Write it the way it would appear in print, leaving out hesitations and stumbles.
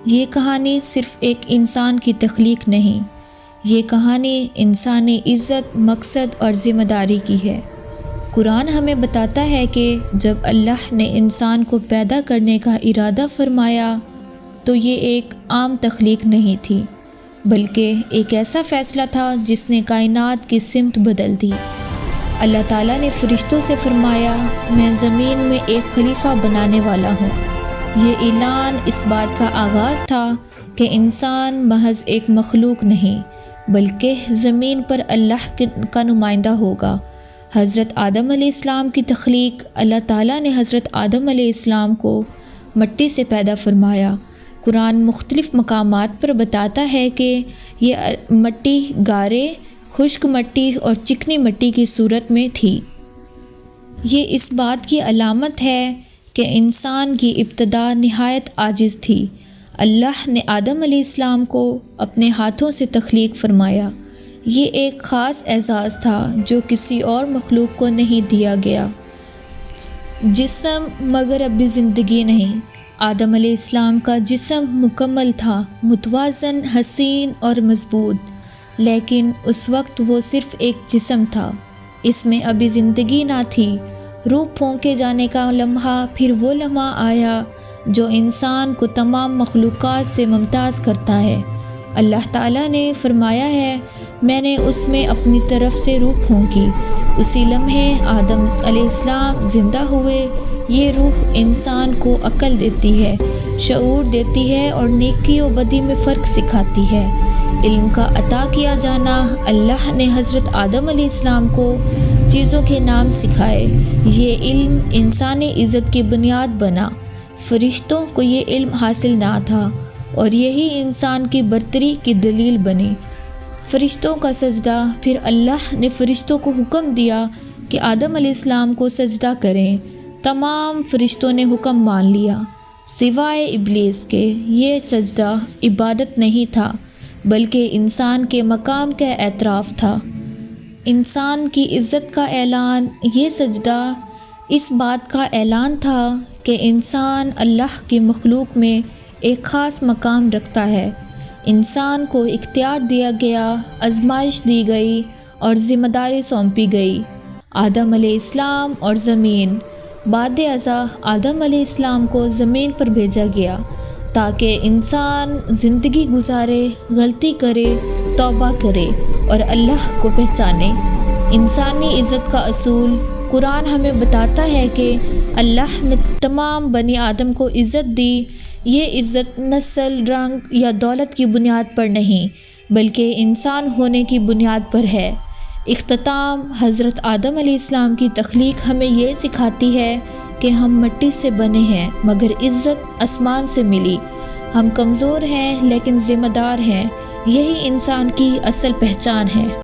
یہ کہانی صرف ایک انسان کی تخلیق نہیں، یہ کہانی انسانی عزت، مقصد اور ذمہ داری کی ہے۔ قرآن ہمیں بتاتا ہے کہ جب اللہ نے انسان کو پیدا کرنے کا ارادہ فرمایا تو یہ ایک عام تخلیق نہیں تھی، بلکہ ایک ایسا فیصلہ تھا جس نے کائنات کی سمت بدل دی۔ اللہ تعالیٰ نے فرشتوں سے فرمایا، میں زمین میں ایک خلیفہ بنانے والا ہوں۔ یہ اعلان اس بات کا آغاز تھا کہ انسان محض ایک مخلوق نہیں، بلکہ زمین پر اللہ کا نمائندہ ہوگا۔ حضرت آدم علیہ السلام کی تخلیق، اللہ تعالیٰ نے حضرت آدم علیہ السلام کو مٹی سے پیدا فرمایا۔ قرآن مختلف مقامات پر بتاتا ہے کہ یہ مٹی گارے، خشک مٹی اور چکنی مٹی کی صورت میں تھی۔ یہ اس بات کی علامت ہے کہ انسان کی ابتدا نہایت عاجز تھی۔ اللہ نے آدم علیہ السلام کو اپنے ہاتھوں سے تخلیق فرمایا۔ یہ ایک خاص اعزاز تھا جو کسی اور مخلوق کو نہیں دیا گیا۔ جسم مگر ابھی زندگی نہیں۔ آدم علیہ السلام کا جسم مکمل تھا، متوازن، حسین اور مضبوط، لیکن اس وقت وہ صرف ایک جسم تھا، اس میں ابھی زندگی نہ تھی۔ روح پھونکے جانے کا لمحہ، پھر وہ لمحہ آیا جو انسان کو تمام مخلوقات سے ممتاز کرتا ہے۔ اللہ تعالیٰ نے فرمایا ہے، میں نے اس میں اپنی طرف سے روح پھونکی۔ اسی لمحے آدم علیہ السلام زندہ ہوئے۔ یہ روح انسان کو عقل دیتی ہے، شعور دیتی ہے اور نیکی و بدی میں فرق سکھاتی ہے۔ علم کا عطا کیا جانا، اللہ نے حضرت آدم علیہ السلام کو چیزوں کے نام سکھائے۔ یہ علم انسانی عزت کی بنیاد بنا۔ فرشتوں کو یہ علم حاصل نہ تھا اور یہی انسان کی برتری کی دلیل بنی۔ فرشتوں کا سجدہ، پھر اللہ نے فرشتوں کو حکم دیا کہ آدم علیہ السلام کو سجدہ کریں۔ تمام فرشتوں نے حکم مان لیا سوائے ابلیس کے۔ یہ سجدہ عبادت نہیں تھا، بلکہ انسان کے مقام کا اعتراف تھا، انسان کی عزت کا اعلان۔ یہ سجدہ اس بات کا اعلان تھا کہ انسان اللہ کی مخلوق میں ایک خاص مقام رکھتا ہے۔ انسان کو اختیار دیا گیا، آزمائش دی گئی اور ذمہ داری سونپی گئی۔ آدم علیہ السلام اور زمین۔ بعد ازاں آدم علیہ السلام کو زمین پر بھیجا گیا تاکہ انسان زندگی گزارے، غلطی کرے، توبہ کرے اور اللہ کو پہچانے۔ انسانی عزت کا اصول۔ قرآن ہمیں بتاتا ہے کہ اللہ نے تمام بنی آدم کو عزت دی۔ یہ عزت نسل، رنگ یا دولت کی بنیاد پر نہیں، بلکہ انسان ہونے کی بنیاد پر ہے۔ اختتام۔ حضرت آدم علیہ السلام کی تخلیق ہمیں یہ سکھاتی ہے کہ ہم مٹی سے بنے ہیں مگر عزت آسمان سے ملی۔ ہم کمزور ہیں لیکن ذمہ دار ہیں۔ یہی انسان کی اصل پہچان ہے۔